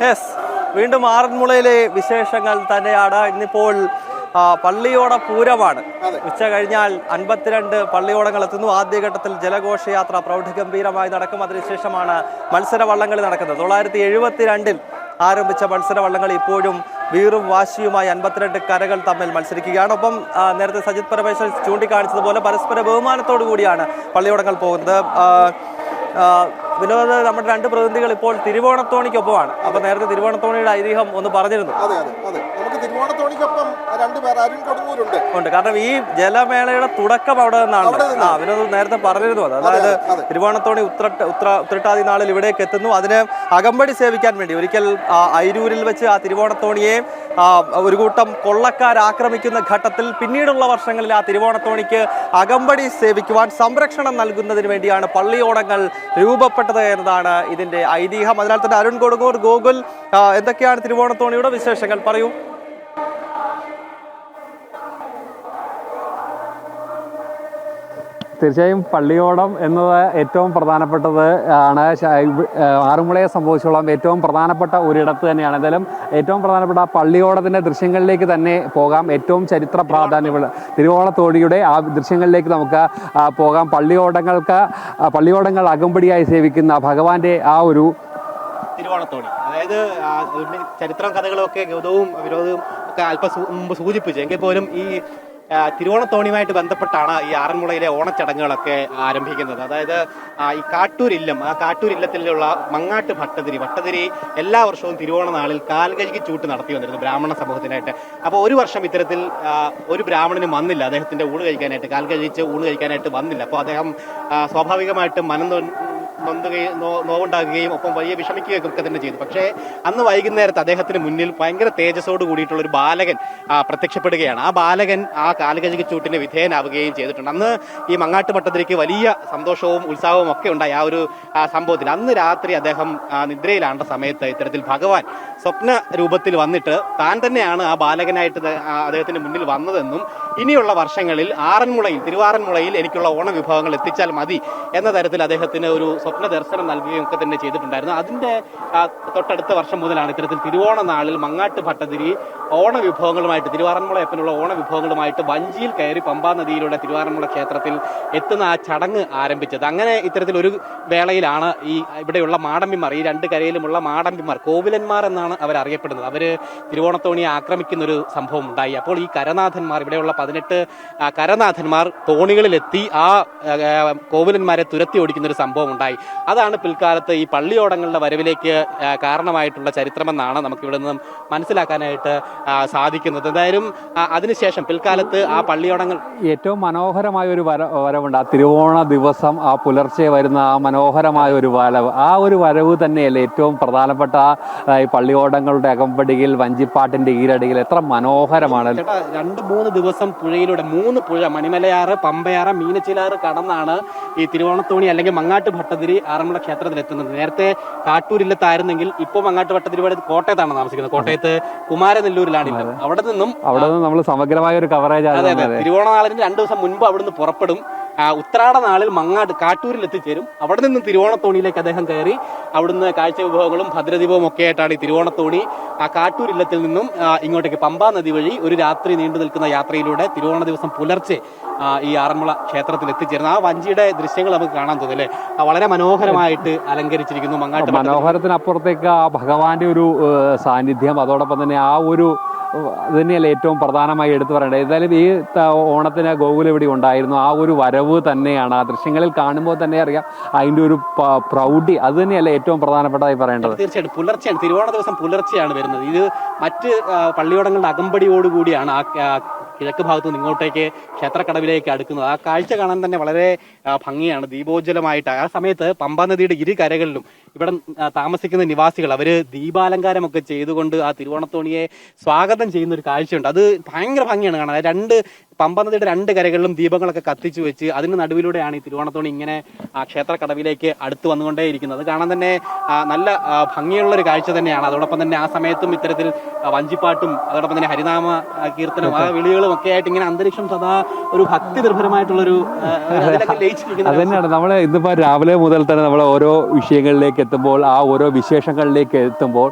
Yes, വീണ്ടും ആറന്മുളയിലെ വിശേഷങ്ങൾ തന്നെയാണ്. ഇന്നിപ്പോൾ പള്ളിയോട പൂരമാണ്. ഉച്ച കഴിഞ്ഞാൽ 52 പള്ളിയോടങ്ങൾ എത്തുന്നു. ആദ്യഘട്ടത്തിൽ ജലഘോഷയാത്ര പ്രൗഢഗംഭീരമായി നടക്കും. അതിനുശേഷമാണ് മത്സര വള്ളംകളി നടക്കുന്നത്. 1972 ആരംഭിച്ച മത്സര വള്ളംകളി ഇപ്പോഴും വീറും വാശിയുമായി 52 കരകൾ തമ്മിൽ മത്സരിക്കുകയാണ്. ഒപ്പം നേരത്തെ സജിത് പരമേശ്വരൻ ചൂണ്ടിക്കാണിച്ചതുപോലെ പരസ്പര ബഹുമാനത്തോടു കൂടിയാണ് പള്ളിയോടങ്ങൾ പോകുന്നത്. വിനോദ, നമ്മുടെ 2 പ്രതിനിധികൾ ഇപ്പോൾ തിരുവോണത്തോണിക്കൊപ്പമാണ്. അപ്പൊ നേരത്തെ തിരുവോണത്തോണിയുടെ ഐതിഹ്യം ഒന്ന് പറഞ്ഞിരുന്നു. നമുക്ക് തിരുവോണത്തോണിക്കൊപ്പം 2 പേർ അരുൺ കൊടുങ്ങൂരുണ്ട് ഉണ്ട്. കാരണം ഈ ജലമേളയുടെ തുടക്കം അവിടെ നിന്നാണ്. വിനോദ് നേരത്തെ പറഞ്ഞിരുന്നു അത്. അതായത് തിരുവോണത്തോണി ഉത്രട്ടാതി നാളിൽ ഇവിടേക്ക് എത്തുന്നു. അതിന് അകമ്പടി സേവിക്കാൻ വേണ്ടി ഒരിക്കൽ അയിരൂരിൽ വെച്ച് ആ തിരുവോണത്തോണിയെ ഒരു കൂട്ടം കൊള്ളക്കാർ ആക്രമിക്കുന്ന ഘട്ടത്തിൽ പിന്നീടുള്ള വർഷങ്ങളിൽ ആ തിരുവോണത്തോണിക്ക് അകമ്പടി സേവിക്കുവാൻ സംരക്ഷണം നൽകുന്നതിന് വേണ്ടിയാണ് പള്ളിയോടങ്ങൾ രൂപപ്പെട്ടത് എന്നതാണ് ഇതിന്റെ ഐതിഹ്യം. അതിനാൽ തന്നെ അരുൺ കൊടുങ്ങൂർ, ഗോകുൽ, എന്തൊക്കെയാണ് തിരുവോണത്തോണിയുടെ വിശേഷങ്ങൾ? പറയൂ. തീർച്ചയായും പള്ളിയോടം എന്നത് ഏറ്റവും പ്രധാനപ്പെട്ടത് ആണ്. ആറന്മുളയെ സംബന്ധിച്ചോളം ഏറ്റവും പ്രധാനപ്പെട്ട ഒരിടത്ത് തന്നെയാണ്. എന്തായാലും ഏറ്റവും പ്രധാനപ്പെട്ട പള്ളിയോടത്തിൻ്റെ ദൃശ്യങ്ങളിലേക്ക് തന്നെ പോകാം. ഏറ്റവും ചരിത്ര പ്രാധാന്യമുള്ള തിരുവോണത്തോണിയുടെ ആ ദൃശ്യങ്ങളിലേക്ക് നമുക്ക് പോകാം. പള്ളിയോടങ്ങൾ അകമ്പടിയായി സേവിക്കുന്ന ഭഗവാന്റെ ആ ഒരു തിരുവോണത്തോണി, അതായത് ചരിത്രം കഥകളൊക്കെ ഗൗതവും വിരോധവും ഒക്കെ അല്പം മുമ്പ് സൂചിപ്പിച്ചു. എങ്കിൽ പോലും ഈ തിരുവോണത്തോണിയുമായിട്ട് ബന്ധപ്പെട്ടാണ് ഈ ആറന്മുളയിലെ ഓണച്ചടങ്ങുകളൊക്കെ ആരംഭിക്കുന്നത്. അതായത് ഈ കാട്ടൂരില്ലം, ആ കാട്ടൂരില്ലത്തിലുള്ള മങ്ങാട്ട് ഭട്ടതിരി എല്ലാ വർഷവും തിരുവോണ നാളിൽ കാൽകഴുകി ചൂട്ട് നടത്തി വന്നിരുന്നു ബ്രാഹ്മണ സമൂഹത്തിനായിട്ട്. അപ്പോൾ ഒരു വർഷം ഇത്തരത്തിൽ ഒരു ബ്രാഹ്മണനും വന്നില്ല, അദ്ദേഹത്തിന്റെ ഊണ് കഴിക്കാനായിട്ട്, കാൽകഴിച്ച് ഊണ് കഴിക്കാനായിട്ട് വന്നില്ല. അപ്പോൾ അദ്ദേഹം സ്വാഭാവികമായിട്ടും നോവുണ്ടാകുകയും ഒപ്പം വലിയ വിഷമിക്കുകയും ഒക്കെ തന്നെ ചെയ്തു. പക്ഷേ അന്ന് വൈകുന്നേരത്ത് അദ്ദേഹത്തിന് മുന്നിൽ ഭയങ്കര തേജസ്സോട് കൂടിയിട്ടുള്ള ഒരു ബാലകൻ പ്രത്യക്ഷപ്പെടുകയാണ്. ആ ബാലകൻ ആ കാലുകഴുകി ചൂട്ടിന് വിധേയനാവുകയും ചെയ്തിട്ടുണ്ട്. അന്ന് ഈ മങ്ങാട്ട് ഭട്ടതിരിക്ക് വലിയ സന്തോഷവും ഉത്സാഹവും ഒക്കെ ഉണ്ടായി ആ ഒരു സംഭവത്തിൽ. അന്ന് രാത്രി അദ്ദേഹം നിദ്രയിലാണ്ട സമയത്ത് ഇത്തരത്തിൽ ഭഗവാൻ സ്വപ്ന രൂപത്തിൽ വന്നിട്ട് താൻ തന്നെയാണ് ആ ബാലകനായിട്ട് അദ്ദേഹത്തിന്റെ മുന്നിൽ വന്നതെന്നും ഇനിയുള്ള വർഷങ്ങളിൽ തിരുവാറന്മുളയിൽ എനിക്കുള്ള ഓണ വിഭവങ്ങൾ എത്തിച്ചാൽ മതി എന്ന തരത്തിൽ അദ്ദേഹത്തിന് ഒരു സ്വപ്ന ദർശനം നൽകുകയും ഒക്കെ തന്നെ ചെയ്തിട്ടുണ്ടായിരുന്നു. അതിന്റെ തൊട്ടടുത്ത വർഷം മുതലാണ് ഇത്തരത്തിൽ തിരുവോണ നാളിൽ മങ്ങാട്ട് ഭട്ടതിരി ഓണവിഭവങ്ങളുമായിട്ട്, തിരുവാറന്മുളയപ്പനുള്ള ഓണവിഭവങ്ങളുമായിട്ട് വഞ്ചിയിൽ കയറി പമ്പാ നദിയിലൂടെ തിരുവാറന്മുള ക്ഷേത്രത്തിൽ എത്തുന്ന ആ ചടങ്ങ് ആരംഭിച്ചത്. അങ്ങനെ ഇത്തരത്തിലൊരു വേളയിലാണ് ഈ ഇവിടെയുള്ള മാടമ്പിമാർ, ഈ 2 കരയിലുമുള്ള മാടമ്പിമാർ, കോവിലന്മാർ എന്നാണ് അവർ അറിയപ്പെടുന്നത്. അവര് തിരുവോണത്തോണിയെ ആക്രമിക്കുന്ന ഒരു സംഭവം ഉണ്ടായി. അപ്പോൾ ഈ കരനാഥന്മാർ, ഇവിടെയുള്ള 18 കരനാഥന്മാർ തോണികളിലെത്തി ആ കോവിലന്മാരെ തുരത്തി ഓടിക്കുന്ന ഒരു സംഭവം ഉണ്ടായി. അതാണ് പിൽക്കാലത്ത് ഈ പള്ളിയോടങ്ങളുടെ വരവിലേക്ക് കാരണമായിട്ടുള്ള ചരിത്രമെന്നാണ് നമുക്ക് ഇവിടെ നിന്നും മനസ്സിലാക്കാനായിട്ട് സാധിക്കുന്നത്. എന്തായാലും അതിനുശേഷം പിൽക്കാലത്ത് ആ പള്ളിയോടങ്ങൾ ഏറ്റവും മനോഹരമായ ഒരു വരവുണ്ട്. ആ തിരുവോണ ദിവസം ആ പുലർച്ചെ വരുന്ന ആ മനോഹരമായ ഒരു വരവ്, ആ ഒരു വരവ് തന്നെയല്ലേ ഏറ്റവും പ്രധാനപ്പെട്ട ഈ പള്ളിയോടങ്ങളുടെ അകമ്പടിയിൽ, വഞ്ചിപ്പാട്ടിന്റെ ഈരടിയിൽ എത്ര മനോഹരമാണ്. 2-3 ദിവസം പുഴയിലൂടെ 3 പുഴ, മണിമലയാറ്, പമ്പയാറ്, മീനച്ചിലാറ് കടന്നാണ് ഈ തിരുവോണത്തോണി അല്ലെങ്കിൽ മങ്ങാട്ട് ഭട്ടതിരി ആറന്മുള ക്ഷേത്രത്തിൽ എത്തുന്നത്. നേരത്തെ കാട്ടൂരില്ലത്തായിരുന്നെങ്കിൽ ഇപ്പോൾ മങ്ങാട്ട് ഭട്ടതിരി കോട്ടയത്താണ് താമസിക്കുന്നത്. കോട്ടയത്ത് കുമാരനെല്ലൂരിലാണ്. അവിടെ നിന്നും നമ്മൾ സമഗ്രമായ ഒരു കവറേജ്. തിരുവോണ നാളിന് 2 ദിവസം മുൻപ് അവിടുന്ന് പുറപ്പെടും. ഉത്രാട നാളിൽ കാട്ടൂരിൽ എത്തിച്ചേരും. അവിടെ നിന്നും തിരുവോണത്തോണിയിലേക്ക് അദ്ദേഹം കയറി അവിടുന്ന് കാഴ്ച വിഭവങ്ങളും ഭദ്രദീപവും ഒക്കെ ആയിട്ടാണ് ഈ തിരുവോണത്തോണി ആ കാട്ടൂരില്ലത്തിൽ നിന്നും ഇങ്ങോട്ടേക്ക് പമ്പാ നദി വഴി ഒരു രാത്രി നീണ്ടു നിൽക്കുന്ന യാത്രയിലൂടെ തിരുവോണ ദിവസം പുലർച്ചെ ഈ ആറന്മുള ക്ഷേത്രത്തിൽ എത്തിച്ചേരുന്നു. ആ വഞ്ചിയുടെ ദൃശ്യങ്ങൾ നമുക്ക് കാണാൻ തോന്നില്ലേ, വളരെ മനോഹരമായിട്ട് അലങ്കരിച്ചിരിക്കുന്നു. മങ്ങാട്ട് മനോഹരത്തിനപ്പുറത്തേക്ക് ആ ഭഗവാന്റെ ഒരു സാന്നിധ്യം, അതോടൊപ്പം തന്നെ ആ ഒരു തന്നെയല്ലേ ഏറ്റവും പ്രധാനമായി എടുത്തു പറയേണ്ടത്. ഏതായാലും ഈ ഓണത്തിന് ഗോകുൽ ഇവിടെ ഉണ്ടായിരുന്നു. ആ ഒരു വരവ് തന്നെയാണ് ആ ദൃശ്യങ്ങളിൽ കാണുമ്പോൾ തന്നെ അറിയാം അതിൻ്റെ ഒരു പ്രൗഢി. അത് തന്നെയല്ലേ ഏറ്റവും പ്രധാനപ്പെട്ടതായി പറയേണ്ടത്. തീർച്ചയായിട്ടും പുലർച്ചെയാണ്, തിരുവോണ ദിവസം പുലർച്ചെയാണ് വരുന്നത്. ഇത് മറ്റ് പള്ളിയോടങ്ങളുടെ അകമ്പടിയോടുകൂടിയാണ് ആ കിഴക്ക് ഭാഗത്തു നിന്ന് ഇങ്ങോട്ടേക്ക് ക്ഷേത്രക്കടവിലേക്ക് അടുക്കുന്നത്. ആ കാഴ്ച കാണാൻ തന്നെ വളരെ ഭംഗിയാണ്, ദീപോജ്വലമായിട്ട്. ആ സമയത്ത് പമ്പാ നദിയുടെ 2 കരകളിലും ഇവിടെ താമസിക്കുന്ന നിവാസികൾ അവര് ദീപാലങ്കാരമൊക്കെ ചെയ്തുകൊണ്ട് ആ തിരുവോണത്തോണിയെ സ്വാഗതം ചെയ്യുന്ന ഒരു കാഴ്ചയുണ്ട്. അത് ഭയങ്കര ഭംഗിയാണ് കാണാൻ. 2 പമ്പ നദിയുടെ രണ്ട് കരകളിലും ദീപങ്ങളൊക്കെ കത്തിച്ചു വെച്ച് അതിന് നടുവിലൂടെയാണ് ഈ തിരുവോണത്തോണി ഇങ്ങനെ ക്ഷേത്ര കടവിലേക്ക് അടുത്ത് വന്നുകൊണ്ടേയിരിക്കുന്നത്. കാണാൻ തന്നെ നല്ല ഭംഗിയുള്ള ഒരു കാഴ്ച തന്നെയാണ്. അതോടൊപ്പം തന്നെ ആ സമയത്തും ഇത്തരത്തിൽ വഞ്ചിപ്പാട്ടും അതോടൊപ്പം തന്നെ ഹരിനാമ കീർത്തനം ആ വിളികളും ഒക്കെ ആയിട്ട് ഇങ്ങനെ അന്തരീക്ഷം സദാ ഒരു ഭക്തി നിർഭരമായിട്ടുള്ളൊരു അത് തന്നെയാണ്. നമ്മൾ ഇന്നിപ്പോൾ രാവിലെ മുതൽ തന്നെ നമ്മൾ ഓരോ വിഷയങ്ങളിലേക്ക് എത്തുമ്പോൾ ആ ഓരോ വിശേഷങ്ങളിലേക്ക് എത്തുമ്പോൾ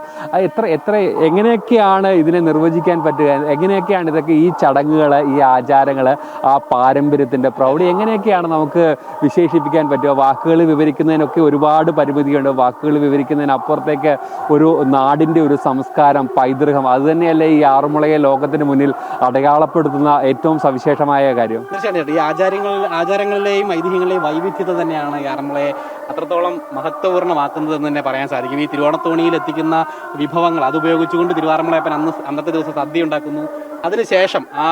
എങ്ങനെയൊക്കെയാണ് ഇതിനെ നിർവചിക്കാൻ പറ്റുക, എങ്ങനെയൊക്കെയാണ് ഇതൊക്കെ ഈ ചടങ്ങുകൾ, ഈ ആചാരങ്ങൾ, ആ പാരമ്പര്യത്തിൻ്റെ പ്രൗഢി എങ്ങനെയൊക്കെയാണ് നമുക്ക് വിശേഷിപ്പിക്കാൻ പറ്റുക? വാക്കുകൾ വിവരിക്കുന്നതിനൊക്കെ ഒരുപാട് പരിമിതിയുണ്ട്. വാക്കുകൾ വിവരിക്കുന്നതിനപ്പുറത്തേക്ക് ഒരു നാടിൻ്റെ ഒരു സംസ്കാരം, പൈതൃകം, അത് തന്നെയല്ലേ ഈ ആറന്മുളയെ ലോകത്തിന് മുന്നിൽ അടയാളപ്പെടുത്തുന്ന ഏറ്റവും സവിശേഷമായ കാര്യം. തീർച്ചയായിട്ടും ഈ ആചാരങ്ങളിലെയും ഐതിഹ്യങ്ങളിലെയും വൈവിധ്യത തന്നെയാണ് ഈ ആറന്മുളയെ അത്രത്തോളം മഹത്വപൂർണ്ണമാക്കുന്നതെന്ന് തന്നെ പറയാൻ സാധിക്കും. ഈ തിരുവോണത്തോണിയിൽ എത്തിക്കുന്ന വിഭവങ്ങൾ അതുപയോഗിച്ചുകൊണ്ട് തിരുവാറന്മുളയപ്പൻ അന്നത്തെ ദിവസം സദ്യ ഉണ്ടാക്കുന്നു. അതിനുശേഷം ആ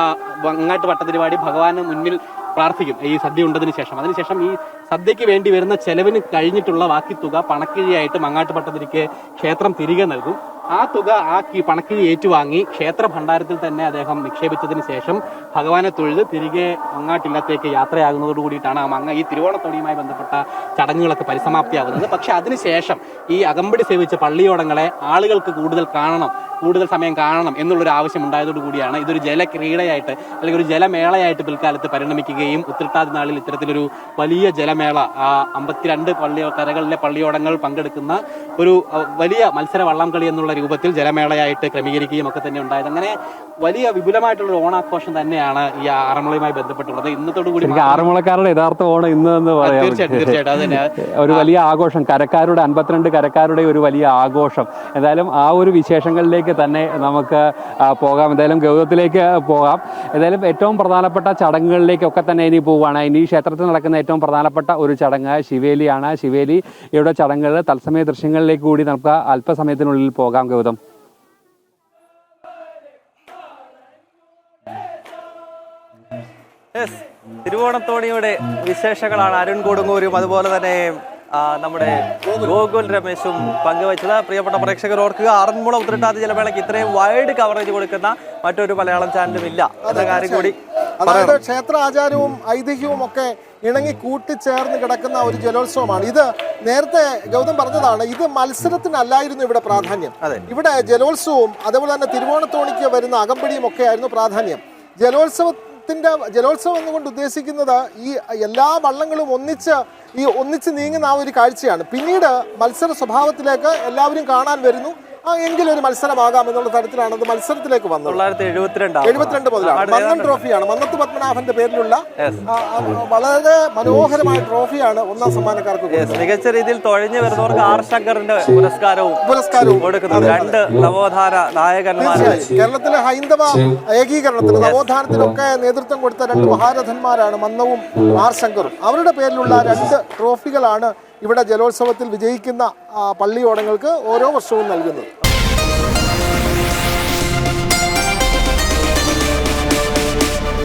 അങ്ങാട്ട് വട്ടത്തിരുവാടി ഭഗവാന് മുന്നിൽ പ്രാർത്ഥിക്കും ഈ സദ്യ ഉണ്ടതിന് ശേഷം. അതിനുശേഷം ഈ സദ്യയ്ക്ക് വേണ്ടി വരുന്ന ചെലവിന് കഴിഞ്ഞിട്ടുള്ള ബാക്കി തുക പണക്കിഴിയായിട്ട് മങ്ങാട്ട് പട്ടതിരിക്ക് ക്ഷേത്രം തിരികെ നൽകും. ആ തുക ആ പണക്കിഴി ഏറ്റുവാങ്ങി ക്ഷേത്ര ഭണ്ഡാരത്തിൽ തന്നെ അദ്ദേഹം നിക്ഷേപിച്ചതിന് ശേഷം ഭഗവാനെ തൊഴുത് തിരികെ മങ്ങാട്ടില്ലത്തേക്ക് യാത്രയാകുന്നതോടു കൂടിയിട്ടാണ് ഈ തിരുവോണത്തോണിയുമായി ബന്ധപ്പെട്ട ചടങ്ങുകളൊക്കെ പരിസമാപ്തിയാകുന്നത്. പക്ഷെ അതിനുശേഷം ഈ അകമ്പടി സേവിച്ച പള്ളിയോടങ്ങളെ ആളുകൾക്ക് കൂടുതൽ സമയം കാണണം എന്നുള്ളൊരു ആവശ്യം ഉണ്ടായതോടു കൂടിയാണ് ഇതൊരു ജലക്രീഡയായിട്ട് അല്ലെങ്കിൽ ഒരു ജലമേളയായിട്ട് പിൽക്കാലത്ത് പരിണമിക്കുകയും ഉത്രട്ടാതി നാളിൽ ഇത്തരത്തിലൊരു വലിയ ജലമേള 52 കരകളിലെ പള്ളിയോടങ്ങൾ പങ്കെടുക്കുന്ന ഒരു വലിയ മത്സര വള്ളംകളി എന്നുള്ള രൂപത്തിൽ ജലമേളയായിട്ട് ക്രമീകരിക്കുകയും ഒക്കെ തന്നെ ഉണ്ടായത്. അങ്ങനെ വലിയ വിപുലമായിട്ടുള്ള ഓണാഘോഷം തന്നെയാണ് ഈ ആറന്മുളയുമായി ബന്ധപ്പെട്ടുള്ളത്. ഇന്നത്തോടുകൂടി ആറന്മുളക്കാരുടെ യഥാർത്ഥ ഓണം ഇന്ന് എന്ന് പറയാം. തീർച്ചയായിട്ടും അത് തന്നെ ഒരു വലിയ ആഘോഷം, 52 കരക്കാരുടെ ഒരു വലിയ ആഘോഷം. എന്തായാലും ആ ഒരു വിശേഷങ്ങളിലേക്ക് തന്നെ നമുക്ക് പോകാം. എന്തായാലും ഗൗതത്തിലേക്ക് പോകാം. എന്തായാലും ഏറ്റവും പ്രധാനപ്പെട്ട ചടങ്ങുകളിലേക്കൊക്കെ തന്നെ ഇനി പോവുകയാണ്. ഇനി ക്ഷേത്രത്തിൽ നടക്കുന്ന ഏറ്റവും പ്രധാനപ്പെട്ട ഒരു ചടങ്ങ് ശിവേലിയാണ്. ശിവേലിയുടെ ചടങ്ങുകൾ തത്സമയ ദൃശ്യങ്ങളിലേക്ക് കൂടി നമുക്ക് അല്പസമയത്തിനുള്ളിൽ പോകാം. ഗൗതം, തിരുവോണത്തോണിയുടെ വിശേഷങ്ങളാണ് അരുൺ കൊടുങ്ങൂരും അതുപോലെ തന്നെ നമ്മുടെ ഗോകുൽ രമേശും പങ്കുവച്ചത്. പ്രിയപ്പെട്ട പ്രേക്ഷകർ ഓർക്കുക, ആറന്മുള ഉത്രട്ടാതി ജലമേളയ്ക്ക് ഇത്രയും വൈഡ് കവറേജ് കൊടുക്കുന്ന മറ്റൊരു മലയാളം ചാനലും ഇല്ല എന്ന കാര്യം കൂടി. അതായത് ക്ഷേത്ര ആചാരവും ഐതിഹ്യവും ഒക്കെ ഇണങ്ങി കൂട്ടിച്ചേർന്ന് കിടക്കുന്ന ഒരു ജലോത്സവമാണ് ഇത്. നേരത്തെ ഗൗതം പറഞ്ഞതാണ്, ഇത് മത്സരത്തിനല്ലായിരുന്നു ഇവിടെ പ്രാധാന്യം. ഇവിടെ ജലോത്സവവും അതേപോലെ തന്നെ തിരുവോണത്തോണിക്ക് വരുന്ന അകമ്പടിയും ഒക്കെ ആയിരുന്നു പ്രാധാന്യം. ജലോത്സവം എന്നുകൊണ്ട് ഉദ്ദേശിക്കുന്നത് ഈ എല്ലാ വള്ളങ്ങളും ഒന്നിച്ച് നീങ്ങുന്ന ആ ഒരു കാഴ്ചയാണ്. പിന്നീട് മത്സര സ്വഭാവത്തിലേക്ക് എല്ലാവരും കാണാൻ വരുന്നു. എങ്കിലൊരു മത്സരമാകാം എന്നുള്ള തരത്തിലാണ് അത് മത്സരത്തിലേക്ക് വന്നത്. 1972 മുതലാണ്. മന്നൻ ട്രോഫിയാണ്, മന്നത്ത് പത്മനാഭന്റെ പേരിലുള്ള വളരെ മനോഹരമായ ട്രോഫിയാണ് ഒന്നാം സമ്മാനക്കാർക്ക്. മികച്ച രീതിയിൽ തുഴഞ്ഞു വരുന്നവർക്ക് ആർ ശങ്കറിന്റെ പുരസ്കാരവും കൊടുക്കുന്നത്. 2 നവോത്ഥാന നായകന്മാർ. കേരളത്തിലെ ഹൈന്ദവ ഏകീകരണത്തിന് നവോത്ഥാനത്തിനൊക്കെ നേതൃത്വം കൊടുത്ത 2 മഹാരഥന്മാരാണ് മന്നവും ആർ ശങ്കറും. അവരുടെ പേരിലുള്ള 2 ട്രോഫികളാണ് ഇവിടെ ജലോത്സവത്തിൽ വിജയിക്കുന്ന പള്ളിയോടങ്ങൾക്ക് ഓരോ വർഷവും നൽകുന്നത്.